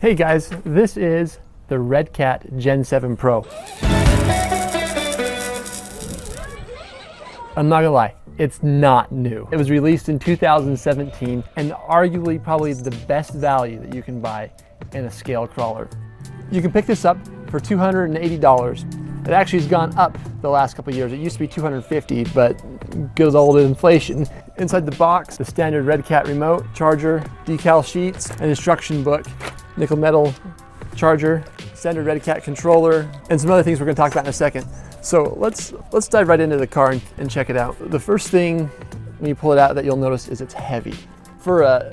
Hey guys, this is the Redcat Gen7 Pro. I'm not gonna lie, it's not new. It was released in 2017 and arguably probably the best value that you can buy in a scale crawler. You can pick this up for $280. It actually has gone up the last couple of years. It used to be $250, but good old inflation. Inside the box, the standard Redcat remote, charger, decal sheets, an instruction book, nickel metal charger, standard Redcat controller, and some other things we're going to talk about in a second. So let's dive right into the car and check it out. The first thing when you pull it out that you'll notice is it's heavy. For a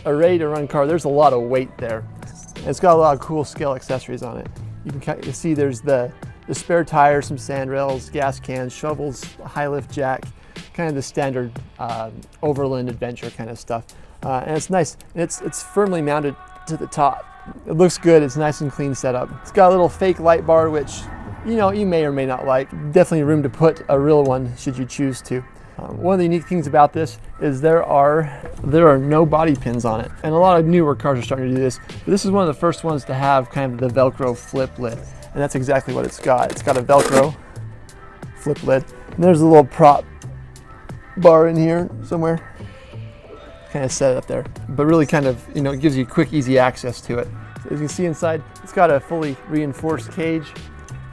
ready to run car, there's a lot of weight there. And it's got a lot of cool scale accessories on it. You can see there's the spare tire, some sand rails, gas cans, shovels, a high lift jack, kind of the standard overland adventure kind of stuff. And it's nice. It's firmly mounted to the top. It looks good. It's nice and clean setup. It's got a little fake light bar, which you may or may not like. Definitely room to put a real one should you choose to. One of the unique things about this is there are no body pins on it, and a lot of newer cars are starting to do this. But this is one of the first ones to have kind of the Velcro flip lid, and that's exactly what it's got. It's got a Velcro flip lid, and there's a little prop bar in here somewhere. Kind of set it up there, but really kind of it gives you quick, easy access to it. So as you can see inside, it's got a fully reinforced cage.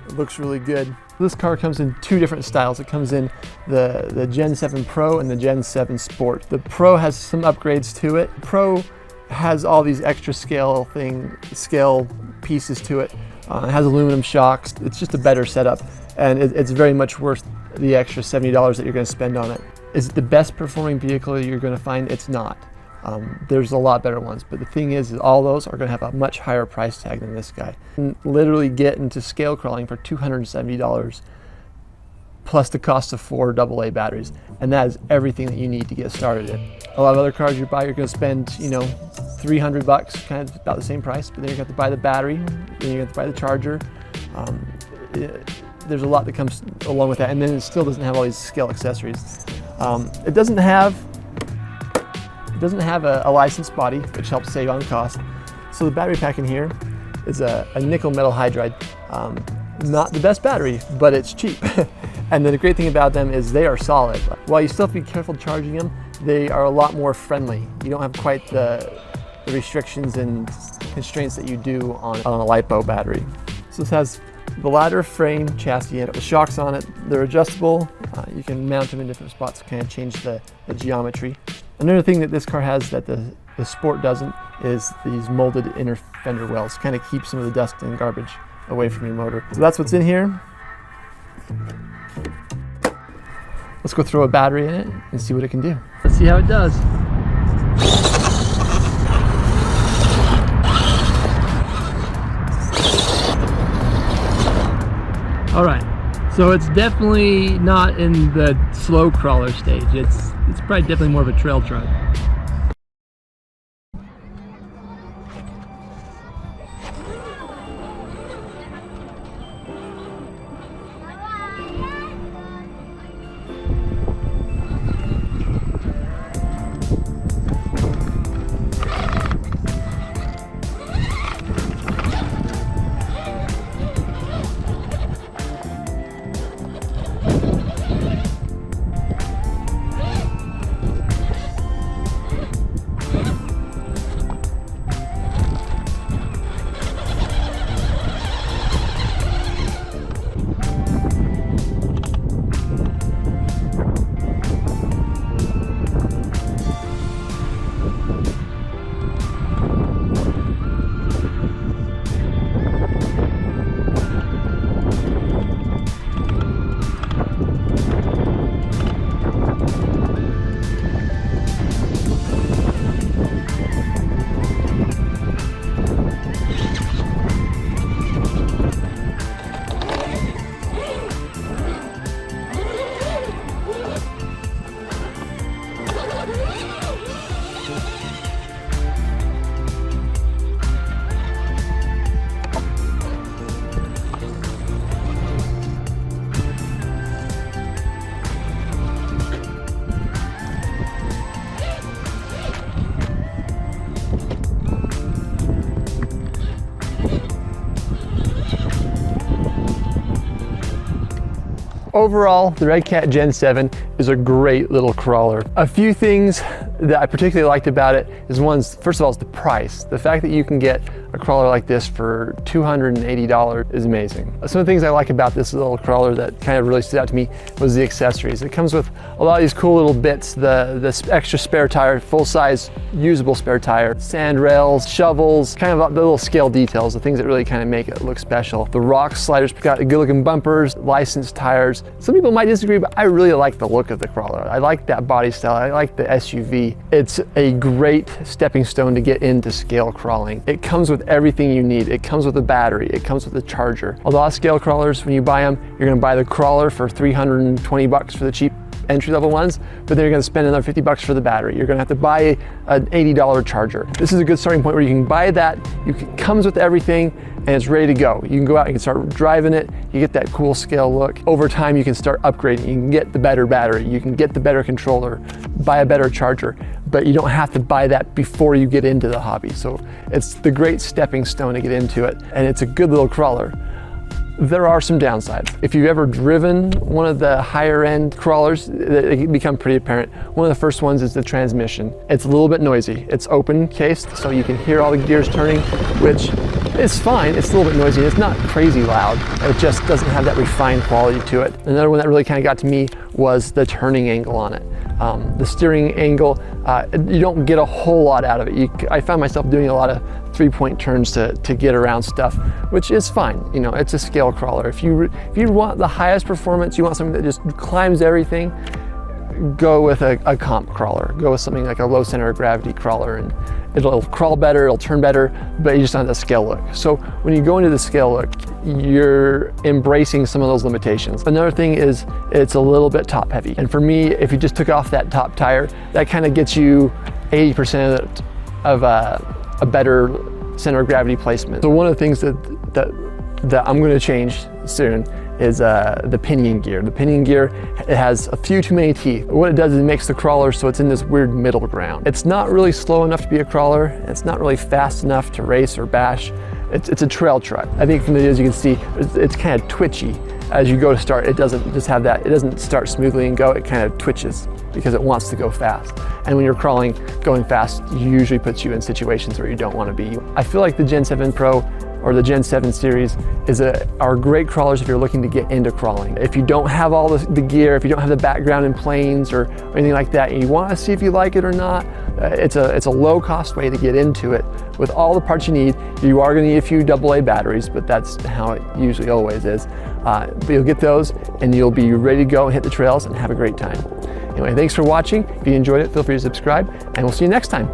It looks really good. This car comes in two different styles. It comes in the Gen 7 Pro and the Gen 7 Sport. The Pro has some upgrades to it. Pro has all these extra scale pieces to it. It has aluminum shocks. It's just a better setup, and it's very much worth the extra $70 that you're going to spend on it. Is it the best performing vehicle you're going to find? It's not. There's a lot better ones, but the thing is all those are going to have a much higher price tag than this guy. You can literally get into scale crawling for $270 plus the cost of 4 AA batteries, and that is everything that you need to get started in. A lot of other cars you buy, you're going to spend $300, kind of about the same price, but then you're going to have to buy the battery, then you're going to have to buy the charger. There's a lot that comes along with that, and then it still doesn't have all these scale accessories. It doesn't have a licensed body, which helps save on cost. So the battery pack in here is a nickel metal hydride. Not the best battery, but it's cheap. And then the great thing about them is they are solid. While you still have to be careful charging them, they are a lot more friendly. You don't have quite the restrictions and constraints that you do on a LiPo battery. So this has the ladder frame chassis in it with shocks on it. They're adjustable. You can mount them in different spots to kind of change the geometry. Another thing that this car has that the Sport doesn't is these molded inner Fender Wells. Kind of keep some of the dust and garbage away from your motor. So that's what's in here. Let's go throw a battery in it and see what it can do. Let's see how it does. All right, so it's definitely not in the slow crawler stage. It's probably definitely more of a trail truck. Overall, the Redcat Gen 7 is a great little crawler. A few things that I particularly liked about it is first of all, is the price. The fact that you can get a crawler like this for $280 is amazing. Some of the things I like about this little crawler that kind of really stood out to me was the accessories. It comes with a lot of these cool little bits, the extra spare tire, full-size usable spare tire, sand rails, shovels, kind of the little scale details, the things that really kind of make it look special. The rock sliders got good looking bumpers, licensed tires. Some people might disagree, but I really like the look of the crawler. I like that body style. I like the SUV. It's a great stepping stone to get into scale crawling. It comes with everything you need. It comes with a battery. It comes with a charger. A lot of scale crawlers, when you buy them, you're going to buy the crawler for $320 for the cheap entry-level ones, but then you're going to spend another $50 for the battery. You're going to have to buy an $80 charger. This is a good starting point where you can buy that. It comes with everything and it's ready to go. You can go out, you can start driving it, you get that cool scale look. Over time, you can start upgrading. You can get the better battery, you can get the better controller, buy a better charger, but you don't have to buy that before you get into the hobby. So it's the great stepping stone to get into it, and it's a good little crawler. There are some downsides. If you've ever driven one of the higher end crawlers, they become pretty apparent. One of the first ones is the transmission. It's a little bit noisy. It's open cased, so you can hear all the gears turning, which is fine. It's a little bit noisy. It's not crazy loud. It just doesn't have that refined quality to it. Another one that really kind of got to me was the turning angle on it. The steering angle, you don't get a whole lot out of it. I found myself doing a lot of 3-point turns to get around stuff, which is fine. You know, it's a scale crawler. If you want the highest performance, you want something that just climbs everything, go with a comp crawler. Go with something like a low center of gravity crawler, and it'll crawl better, it'll turn better, but you just don't have the scale look. So when you go into the scale look, you're embracing some of those limitations. Another thing is it's a little bit top heavy. And for me, if you just took off that top tire, that kind of gets you 80% of a better center of gravity placement. So one of the things that I'm going to change soon is the Pinion Gear. The Pinion Gear, it has a few too many teeth. What it does is it makes the crawler so it's in this weird middle ground. It's not really slow enough to be a crawler. It's not really fast enough to race or bash. It's a trail truck. I think from the videos you can see, it's kind of twitchy. As you go to start, it doesn't just have that, it doesn't start smoothly and go, it kind of twitches because it wants to go fast. And when you're crawling, going fast usually puts you in situations where you don't want to be. I feel like the Gen 7 Pro or the Gen 7 series are great crawlers if you're looking to get into crawling. If you don't have all the gear, if you don't have the background in planes or anything like that, and you want to see if you like it or not, it's a low cost way to get into it. With all the parts you need, you are going to need a few AA batteries, but that's how it usually always is. But you'll get those and you'll be ready to go and hit the trails and have a great time. Anyway, thanks for watching. If you enjoyed it, feel free to subscribe, and we'll see you next time.